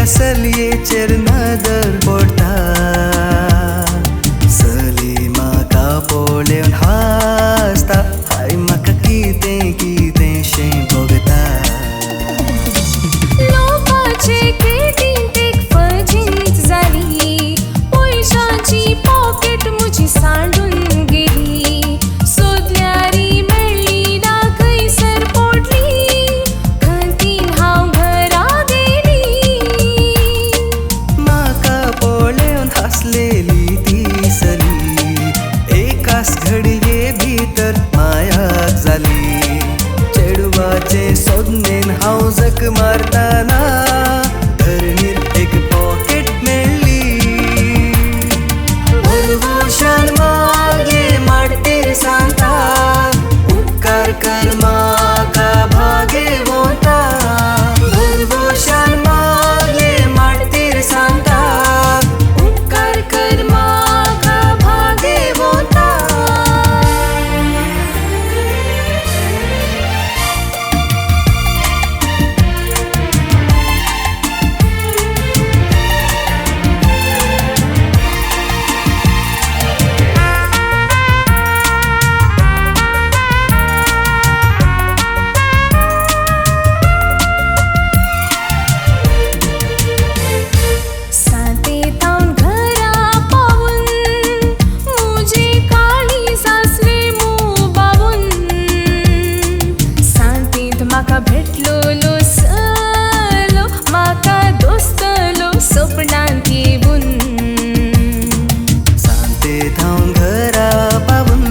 सलयेचेर नदर पडटा सली म्हाका पळोवन हांसता हाय म्हाका कितें कितें शें भोगता लोकाचे क्रेडींत एक फजिंत जाली पयशांची पॉकेट म्हजी सांडून गेली सोदल्यारी मेळ्ळी ना खंयसर पडली खंतीन हांव घरा गेली म्हाका पळोवन हांसलेली ती सली एकाच घडये भितर मायाक जाली चेडवाचे सोदनेन हांव जक मारतना धरणीर एक पॉकेट मेळ्ळी भरभूषण मागे माडतेर सांगता उपकार कर म्हाका भागे वोता भरभूषण मागे माडतेर सांगता उपकार कर म्हाका भागे वोता म्हाका भेटलो सलो म्हाका दोस्तलो सपनांत येवून सांतेत हांव घरा पावून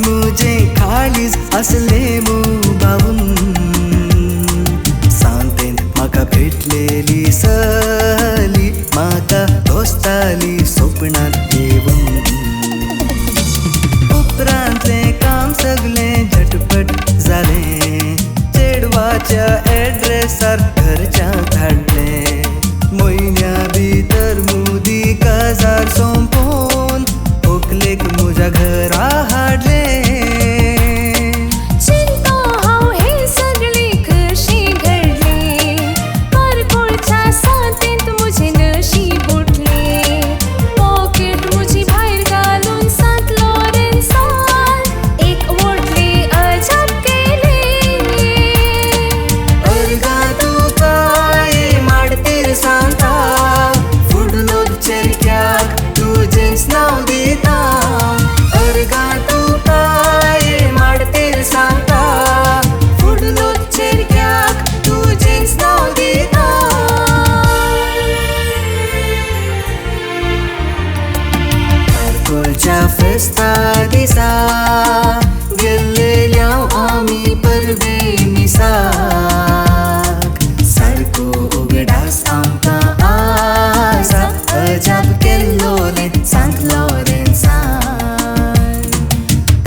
म्हजें काळीज आसलें बावून सांतेंत म्हाका भेटलेली सली म्हाका दोस्ताली सपनांत येवून उपरांतलें काम सगळें झटपट जालें चेडवाच्या एड्रेसार घरच्यांक धाडलें म्हयन्या भितर मोदी काजार सोंपोवन व्हंकलेक म्हज्या घरा हाडलें चिंतो हांव हें सगळें कशें घडलें कारकोळच्या सांतेंत म्हजें नशीब उठलें पॉकेट म्हजी भायर घालून सांत लॉरेन्सान एक व्हडलें अजाप केलें अर्गा तुका ये माडतेर सांगता फुडलोक चेरक्याक तुजेंच नांव दिता अर्गा तुका ये माडतेर सांगता फुडलोक चेरक्याक तुजेंच नांव दिता कारकोळच्या फेस्ता दिसा गेल्लेल्या आमी परबेनिसाक सारको उगडास आमकां आसा अजाप केल्लोलें सांत लॉरेन्सान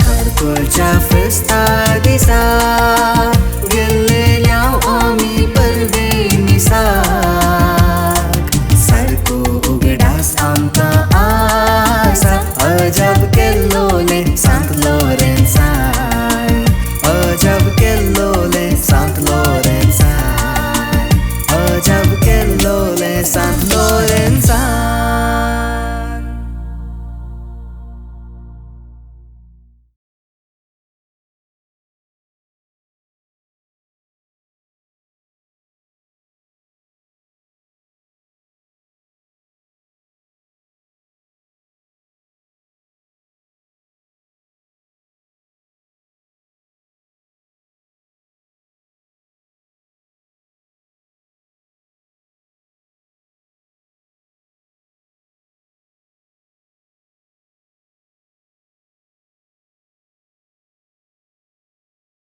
कारकोळच्या फेस्ता दिसा गेल्लेल्या आमी परबेनिसाक सारको उगडास आमकां आसा अजाप केल्लोलें